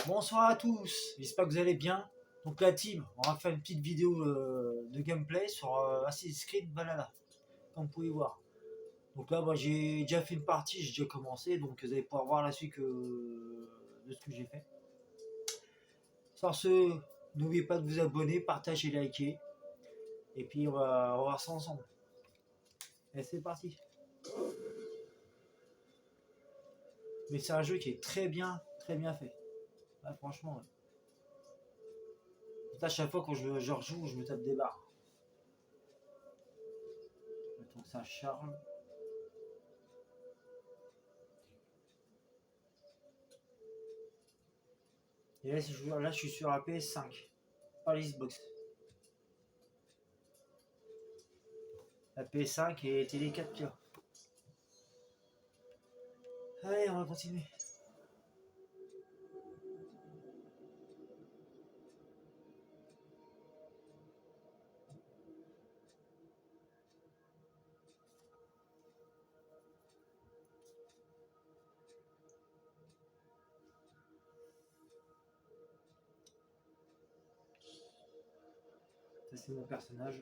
Bonsoir à tous, j'espère que vous allez bien. Donc la team, on va faire une petite vidéo de gameplay sur Assassin's Creed Valhalla, comme vous pouvez voir. Donc là, moi, j'ai déjà fait une partie, j'ai déjà commencé, donc vous allez pouvoir voir la suite de ce que j'ai fait. Sur ce, n'oubliez pas de vous abonner, partager, liker, et puis on va voir ça ensemble. Et c'est parti. Mais c'est un jeu qui est très bien fait. Ouais, franchement, ouais. À chaque fois quand je rejoue, je me tape des barres. Donc ça charge. Et là, je suis sur la PS5, pas l'Xbox. La PS5 et télé 4K. Allez, on va continuer. Ça, c'est mon personnage.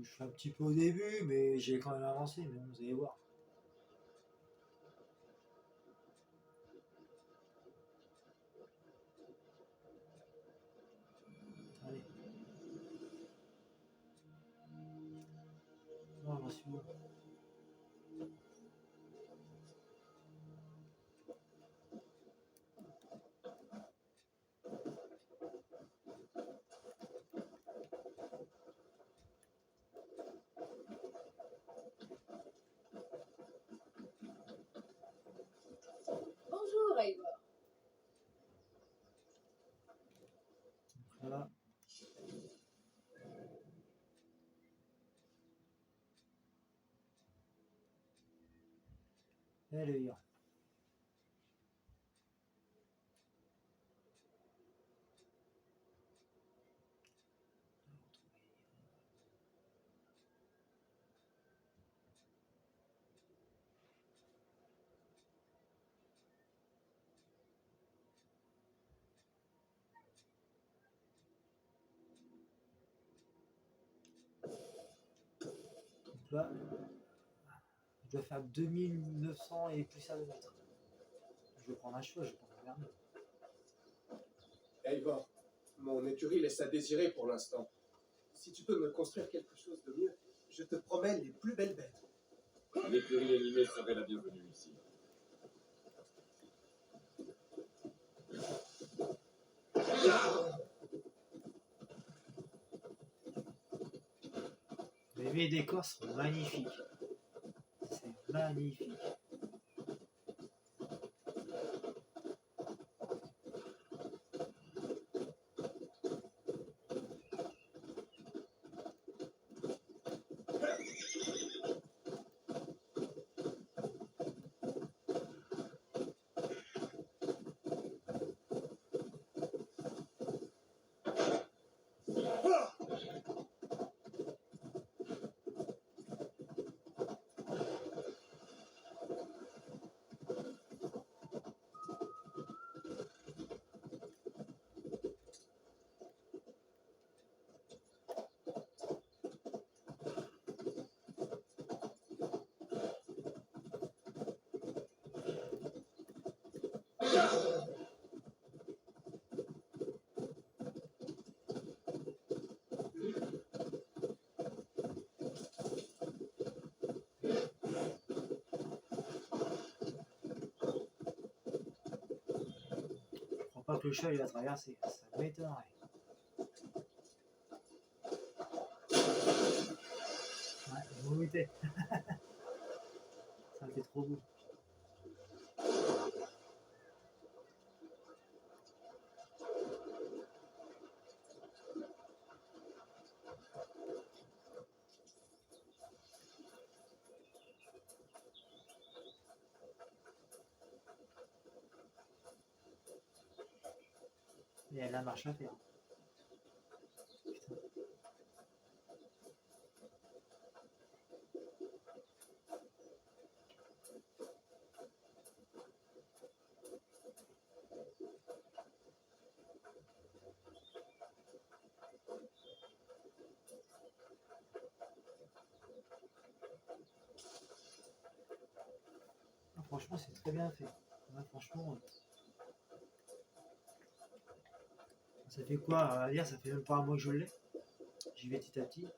Je suis un petit peu au début, mais j'ai quand même avancé, mais bon, vous allez voir. Allez. Non, non, c'est bon. Bonjour, Eivor. Voilà. Et le lire. Donc là, je dois faire 2900 et plus à le mètre. Je vais prendre un choix, je vais prendre un vernis. Eivor, mon écurie laisse à désirer pour l'instant. Si tu peux me construire quelque chose de mieux, je te promets les plus belles bêtes. Une écurie animée serait la bienvenue ici. Les décors sont magnifiques. C'est magnifique. Je crois pas que le chat il va traverser. Ça m'étonnerait. Ouais, je m'en doutais. Ça fait trop beau. Il y a de la marche à faire. Putain. Ah, franchement, c'est très bien fait. Ouais, franchement, ça fait quoi à dire, ça fait même pas un mois que je l'ai. J'y vais petit à petit.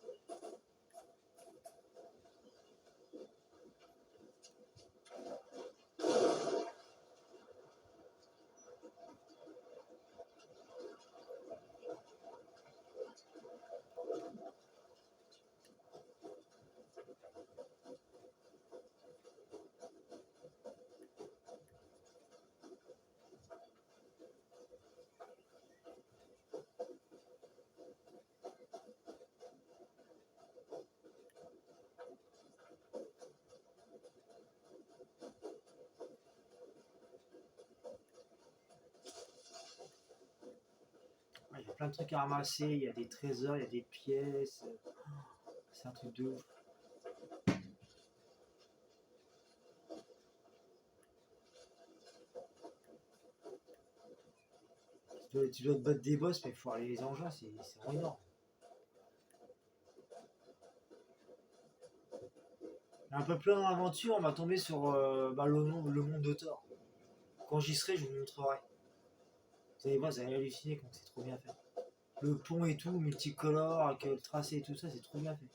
Ouais, il y a plein de trucs à ramasser, il y a des trésors, il y a des pièces. C'est un truc de ouf. Tu dois te battre des boss, mais il faut aller les engins, c'est vraiment énorme. Un peu plus dans l'aventure, on va tomber sur le monde de Thor. Quand j'y serai, je vous montrerai. Vous allez voir, vous allez halluciner comme c'est trop bien fait. Le pont et tout, multicolore, avec le tracé et tout ça, c'est trop bien fait.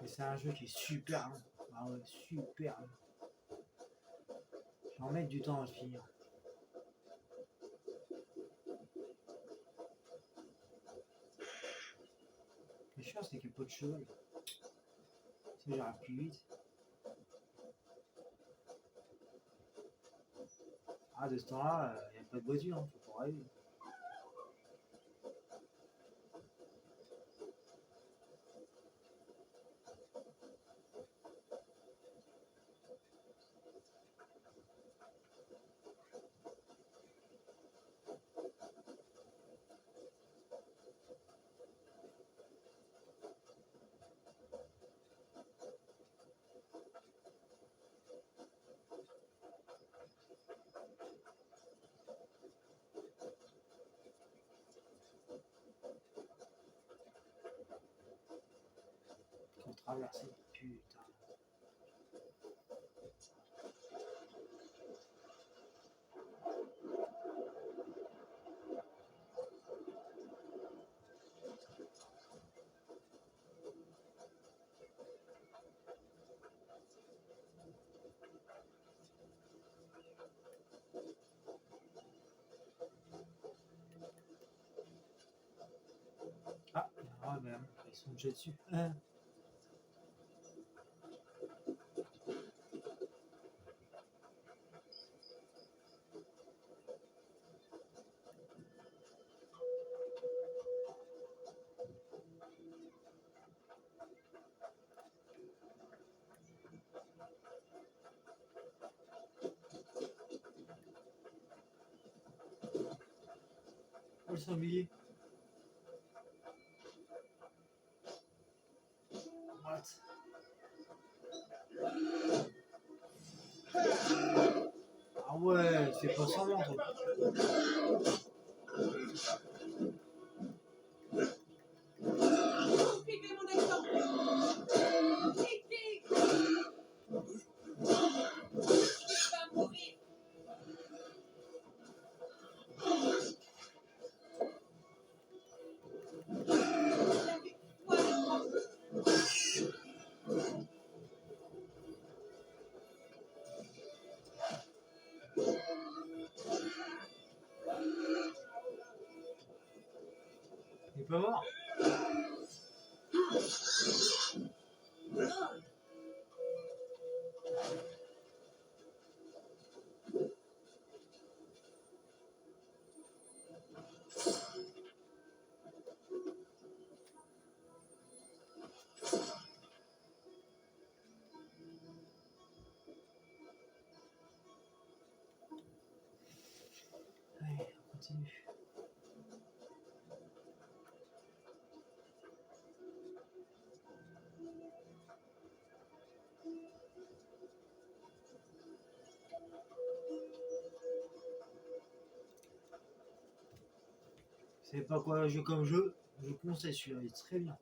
Mais c'est un jeu qui est super long. Ah ouais, super long. Je vais en mettre du temps à le finir. Le chiant, c'est qu'il n'y a pas de cheval. Si j'arrive plus vite. Ah, de ce temps-là, il n'y a pas de voiture, hein, faut pas rêver. Faut traverser, putain. Ah, mais ils sont déjà dessus. Oh, le sanglier. What? Ah ouais, c'est pas semblant, toi. Suivez mon exemple. Ici. Tu vas mourir. La victoire. Il est pas mort. Allez, on continue. Vous savez pas quoi jouer comme jeu? Je vous conseille celui-là, il est très bien.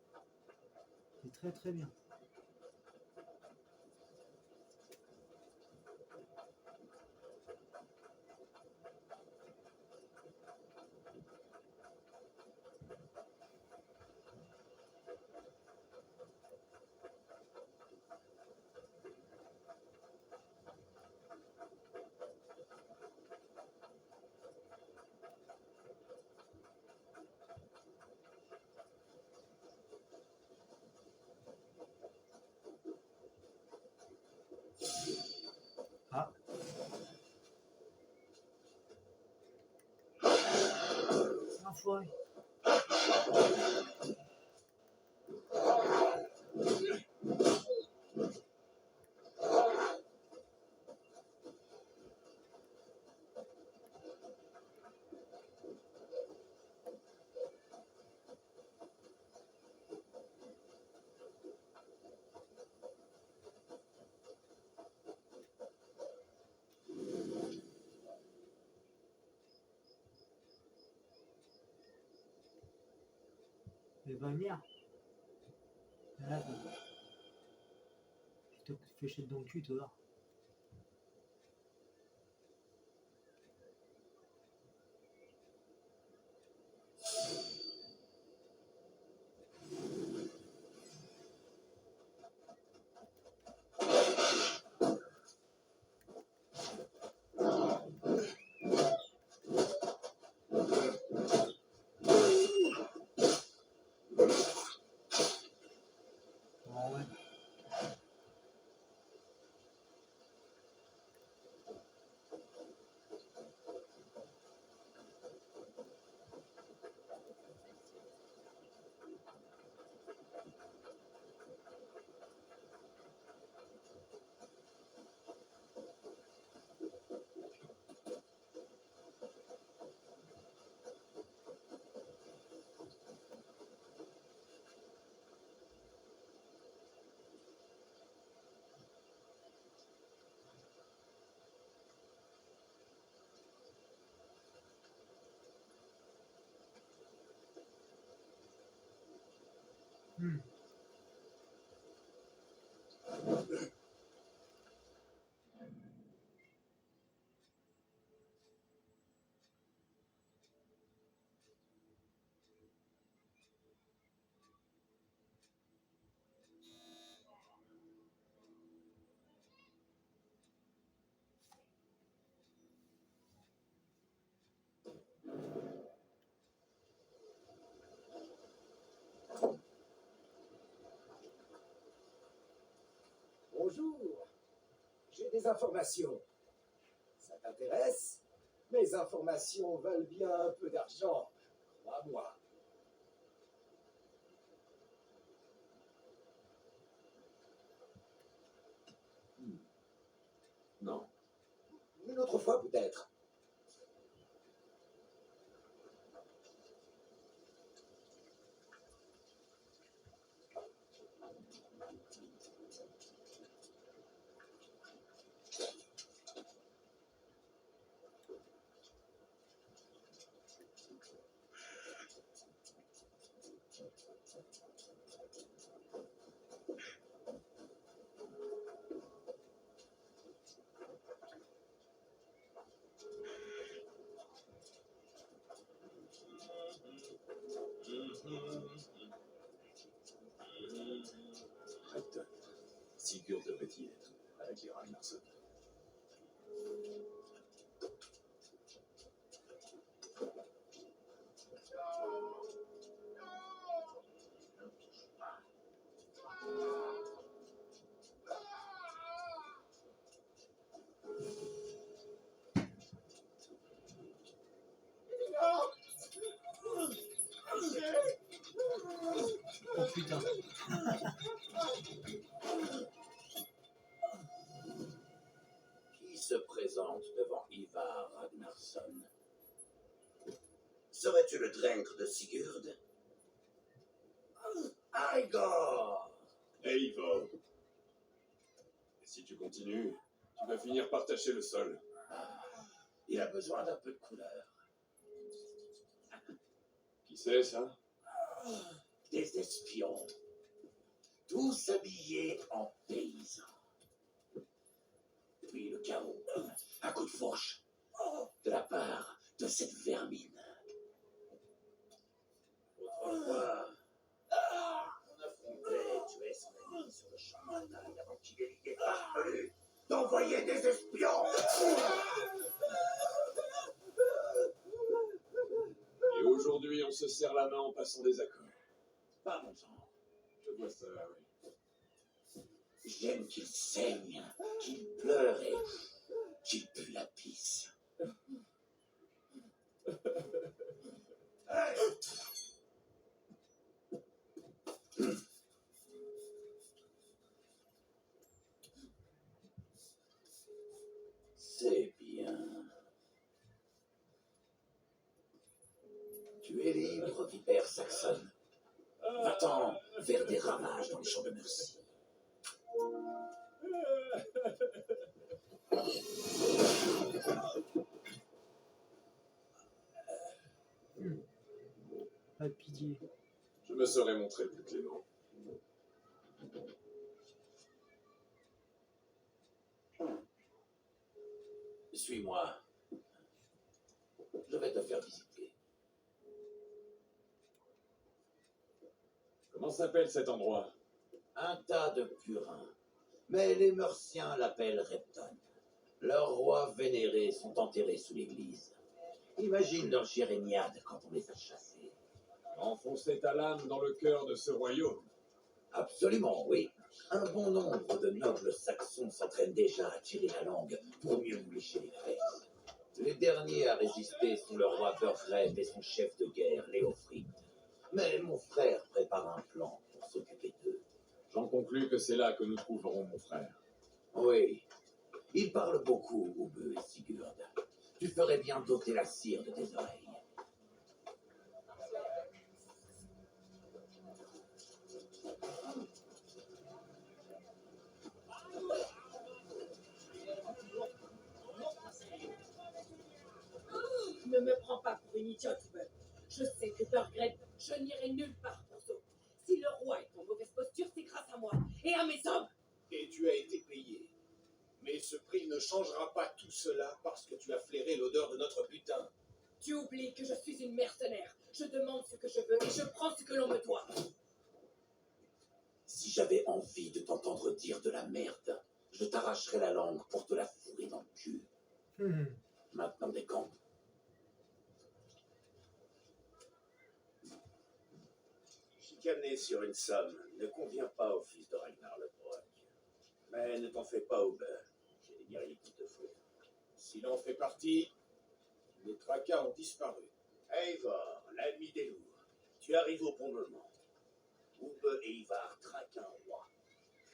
Il est très très bien. Ah, enfoiré. Il va venir. Là, je te fais chier dans le cul, toi. Ah ouais. Hmm. Bonjour, j'ai des informations. Ça t'intéresse? Mes informations valent bien un peu d'argent, crois-moi. Non. Une autre fois peut-être. Recteur, Sigurd devrait y être, avec les Ragnarsson. Oh putain. Qui se présente devant Ivar Ragnarsson? Serais-tu le drengr de Sigurd? Igor! Eivor. Et si tu continues, tu vas finir par tacher le sol. Il a besoin d'un peu de couleur. Qui c'est, ça? Des espions. Tous habillés en paysans. Puis le chaos. Un coup de fourche. De la part de cette vermine. Autrefois, on affrontait et tuait son ennemi sur le champ de bataille avant qu'il ait l'idée farfelue d'envoyer des espions. Et aujourd'hui, on se serre la main en passant des accords. Pas mon genre. Je vois ça, oui. J'aime qu'il saigne, qu'il pleure et qu'il pue la pisse. Hey! C'est bien. Tu es libre, vipère saxonne. Va-t'en vers des ravages dans les champs de Mercie. Pas de pitié. Je me serais montré plus clément. Suis-moi. Je vais te faire visiter. Comment s'appelle cet endroit? Un tas de purins. Mais les Merciens l'appellent Repton. Leurs rois vénérés sont enterrés sous l'église. Imagine leur jérémiade quand on les a chassés. Enfoncer ta lame dans le cœur de ce royaume. Absolument, oui. Un bon nombre de nobles saxons s'entraînent déjà à tirer la langue pour mieux nous lécher les fesses. Les derniers à résister sont le roi Burgred et son chef de guerre, Léofrid. Mais mon frère prépare un plan pour s'occuper d'eux. J'en conclus que c'est là que nous trouverons mon frère. Oui, il parle beaucoup, Ubbe et Sigurd. Tu ferais bien d'ôter la cire de tes oreilles. Ne me prends pas pour une idiote, Ubbe. Je sais que Burgred, je n'irai nulle part pour ça. Si le roi est en mauvaise posture, c'est grâce à moi et à mes hommes. Et tu as été payé. Mais ce prix ne changera pas tout cela parce que tu as flairé l'odeur de notre butin. Tu oublies que je suis une mercenaire. Je demande ce que je veux et je prends ce que l'on me doit. Si j'avais envie de t'entendre dire de la merde, je t'arracherais la langue pour te la fourrer dans le cul. Maintenant décampe. Chicaner sur une somme ne convient pas au fils de Ragnar le Broc. Mais ne t'en fais pas, Ubbe. J'ai des guerriers qu'il te faut. S'il en fait partie, les tracas ont disparu. Eivor, l'ami des lourds, tu arrives au bon moment. Ubbe et Ivar traquent un roi.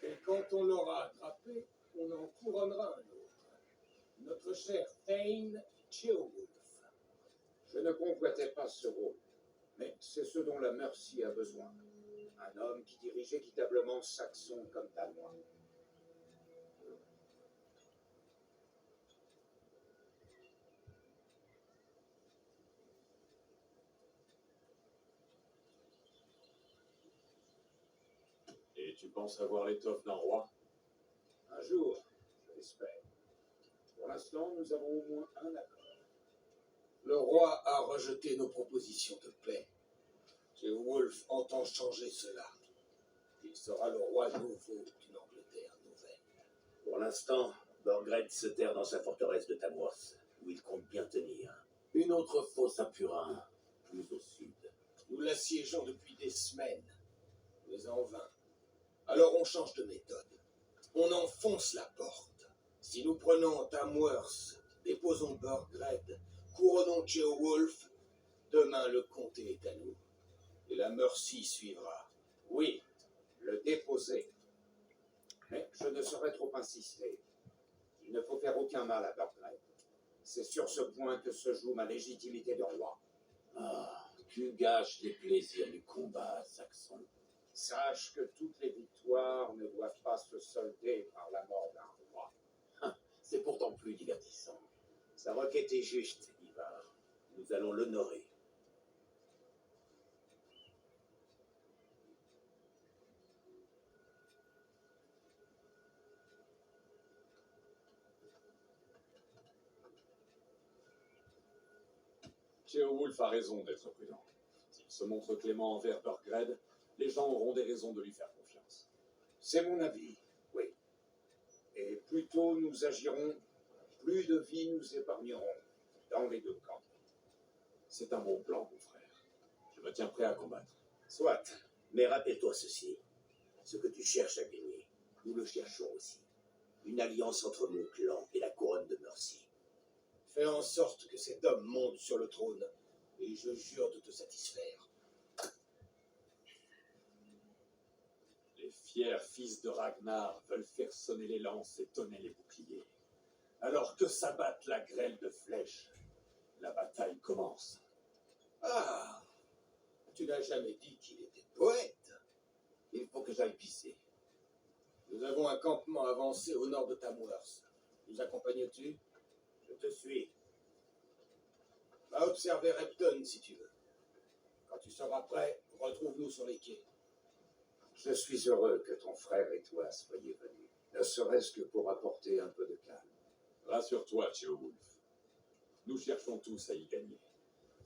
Et quand on l'aura attrapé, on en couronnera un autre. Notre cher Thane Ceolwulf. Je ne convoitais pas ce rôle, mais c'est ce dont la Mercie a besoin. Un homme qui dirige équitablement saxon comme danois. Et tu penses avoir l'étoffe d'un roi? Un jour, je l'espère. Pour l'instant, nous avons au moins un accord. Le roi a rejeté nos propositions de paix. Ceolwulf entend changer cela. Il sera le roi nouveau d'une Angleterre nouvelle. Pour l'instant, Burgred se terre dans sa forteresse de Tamworth, où il compte bien tenir. Une autre fosse à Purin, plus au sud. Nous l'assiégeons depuis des semaines, mais en vain. Alors on change de méthode. On enfonce la porte. Si nous prenons Tamworth, déposons Burgred, couronnons Ceolwulf, demain le comté est à nous. Et la Mercie suivra. Oui, le déposer. Mais je ne saurais trop insister. Il ne faut faire aucun mal à Burgred. C'est sur ce point que se joue ma légitimité de roi. Ah, tu gâches les plaisirs du combat, Saxon. Sache que toutes les victoires ne doivent pas se solder par la mort d'un roi. C'est pourtant plus divertissant. Sa requête est juste, Ivar. Nous allons l'honorer. Ceolwulf a raison d'être prudent. S'il se montre clément envers Burgred, les gens auront des raisons de lui faire confiance. C'est mon avis, oui. Et plus tôt nous agirons, plus de vies nous épargnerons dans les deux camps. C'est un bon plan, mon frère. Je me tiens prêt à combattre. Soit, mais rappelle-toi ceci. Ce que tu cherches à gagner, nous le cherchons aussi. Une alliance entre mon clan et la couronne de Mercy. Fais en sorte que cet homme monte sur le trône, et je jure de te satisfaire. Les fiers fils de Ragnar veulent faire sonner les lances et tonner les boucliers. Alors que s'abatte la grêle de flèches, la bataille commence. Ah, tu n'as jamais dit qu'il était poète. Il faut que j'aille pisser. Nous avons un campement avancé au nord de Tamworth. Nous accompagnes-tu? Je te suis. Va observer Repton si tu veux. Quand tu seras prêt, retrouve-nous sur les quais. Je suis heureux que ton frère et toi soyez venus, ne serait-ce que pour apporter un peu de calme. Rassure-toi, Ceolwulf. Nous cherchons tous à y gagner.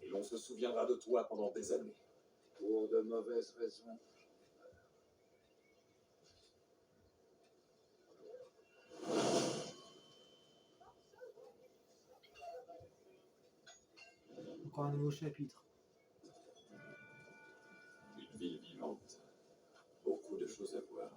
Et l'on se souviendra de toi pendant des années. Pour de mauvaises raisons. Encore un nouveau chapitre. Une ville vivante. Beaucoup de choses à voir.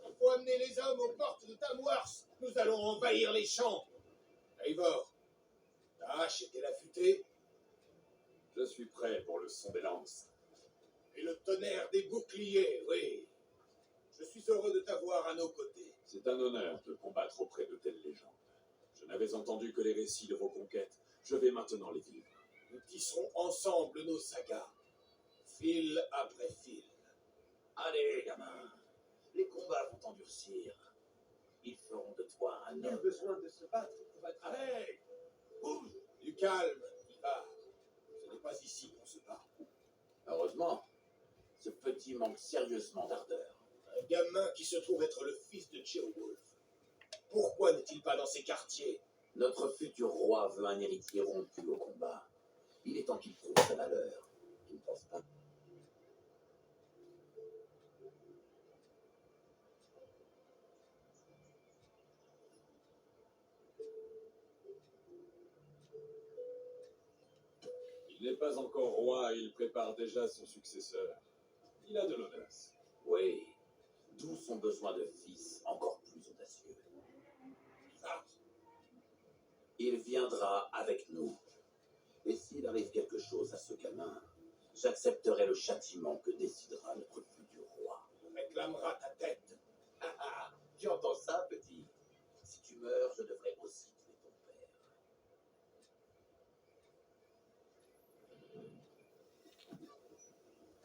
Il faut amener les hommes aux portes de Tamworth. Nous allons envahir les champs. Eivor, ta hache est-elle affûtée? Je suis prêt pour le son des lances. Et le tonnerre des boucliers, oui. Je suis heureux de t'avoir à nos côtés. C'est un honneur de combattre auprès de telles légendes. Je n'avais entendu que les récits de vos conquêtes. Je vais maintenant les vivre. Nous tisserons ensemble nos sagas, fil après fil. Allez, gamin. Les combats vont endurcir. Ils feront de toi un homme. besoin de se battre pour être... Allez, bouge. Du calme, Ivar. Ce n'est pas ici qu'on se bat. Heureusement, ce petit manque sérieusement d'ardeur. Un gamin qui se trouve être le fils de Ceolwulf. Pourquoi n'est-il pas dans ces quartiers? Notre futur roi veut un héritier rompu au combat. Il est temps qu'il prouve sa valeur. Tu ne penses pas? Il n'est pas encore roi et il prépare déjà son successeur. Il a de l'audace. Oui, d'où son besoin de fils encore plus audacieux. Ivar, Il viendra avec nous. Et s'il arrive quelque chose à ce gamin, j'accepterai le châtiment que décidera notre futur roi. On réclamera ta tête. Ah ah, tu entends ça, petit? Si tu meurs, je devrais aussi tuer ton père.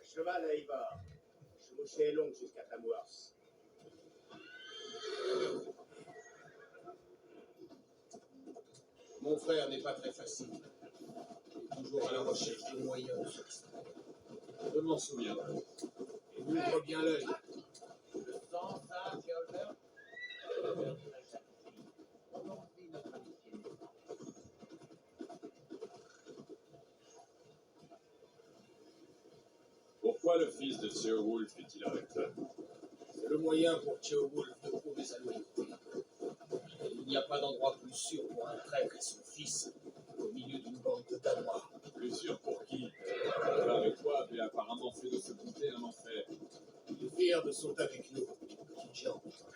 À cheval, Eivor. Chevauchée est longue jusqu'à Tamworth. Mon frère n'est pas très facile. Il est toujours à la recherche de moyens de se distraire. Je m'en souviendrai. Et ouvre bien l'œil. Le sang, ça, Theodore? Le père de la jalousie. Aujourd'hui, notre amitié naissante. Pourquoi le fils de Ceolwulf est-il avec toi? C'est le moyen pour Ceolwulf de prouver sa loyauté. Il n'y a pas d'endroit plus sûr pour un traître et son fils qu'au milieu d'une bande de Danois. Plus sûr pour qui? Car et toi avait apparemment fait de ce goûter un enfer. Les Firdes sont avec nous, petite géante.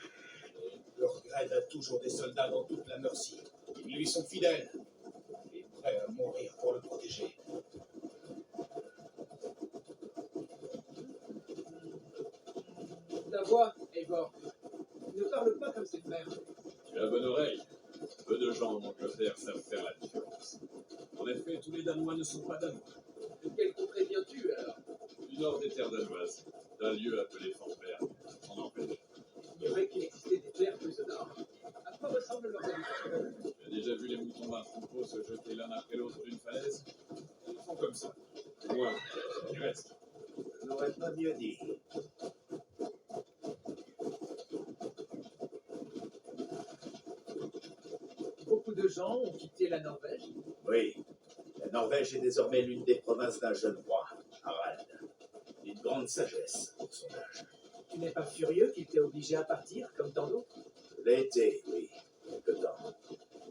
Burgred a toujours des soldats dans toute la Mercie. Ils lui sont fidèles et prêts à mourir pour le protéger. Ta voix, Eivor. Ne parle pas comme ses frères. Tu as bonne oreille. Peu de gens en Angleterre savent faire la différence. En effet, tous les Danois ne sont pas Danois. De quelle contrée viens-tu, alors? Du nord des terres danoises, d'un lieu appelé Forsberg, en Norvège. J'ignorais qu'il existait des terres plus au nord. À quoi ressemblent leurs habitations? Tu as déjà vu les moutons d'un troupeau se jeter l'un après l'autre d'une falaise? Ils font comme ça. Au moins, il reste. Je n'aurais pas mieux dit. Beaucoup de gens ont quitté la Norvège. Oui, la Norvège est désormais l'une des provinces d'un jeune roi, Harald. D'une grande sagesse pour son âge. Tu n'es pas furieux qu'il t'ait obligé à partir, comme tant d'autres? Je l'ai été, oui, quelque temps.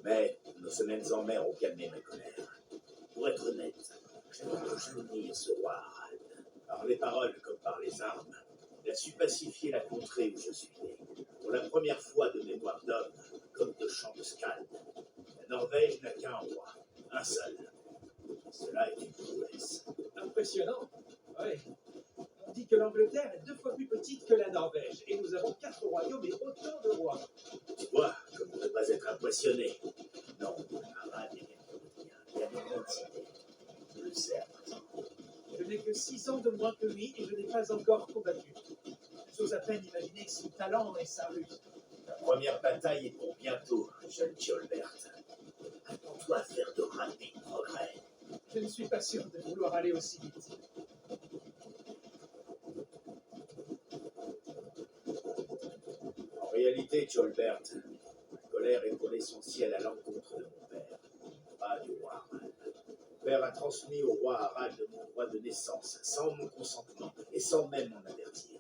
Mais nos semaines en mer ont calmé ma colère. Pour être honnête, je n'admire ce roi Harald. Par les paroles comme par les armes, il a su pacifier la contrée où je suis né. Pour la première fois de mémoire d'homme, comme de chant de Skald. La Norvège n'a qu'un roi, un seul. Cela est une prouesse. Impressionnant. Oui. On dit que l'Angleterre est 2 fois plus petite que la Norvège, et nous avons 4 royaumes et autant de rois. Tu vois, comme ne pas être impressionné. Non, Harald est quelqu'un de bien. Il a de grandes idées. Je le sais à présent. Je n'ai que 6 ans de moins que lui, et je n'ai pas encore combattu. J'ose à peine imaginer son talent et sa ruse. La première bataille est pour bientôt, jeune Thiolbert. Attends-toi à faire de rapides progrès. Je ne suis pas sûr de vouloir aller aussi vite. En réalité, Thiolbert, ma colère est pour l'essentiel à l'encontre de mon père, pas du roi Harald. Mon père a transmis au roi Harald mon droit de naissance, sans mon consentement et sans même m'en avertir.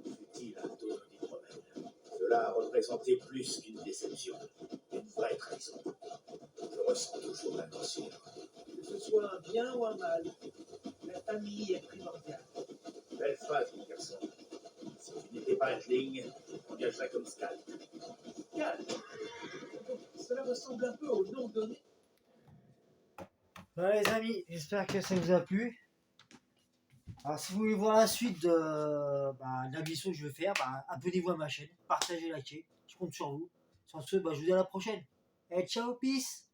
Fut-il un taux d'hydromel. Cela a représenté plus qu'une déception, une vraie trahison. Je ressens toujours la morsure. Que ce soit un bien ou un mal, la famille est primordiale. Belle phrase, mon garçon. Si tu n'étais pas Atling, je t'engagerais comme Skald. Calme. Cela ressemble un peu au nom donné. Voilà les amis, j'espère que ça vous a plu. Alors si vous voulez voir la suite de la mission que je vais faire, abonnez-vous à ma chaîne, partagez, likez, je compte sur vous. Sur ce, je vous dis à la prochaine. Et ciao, peace.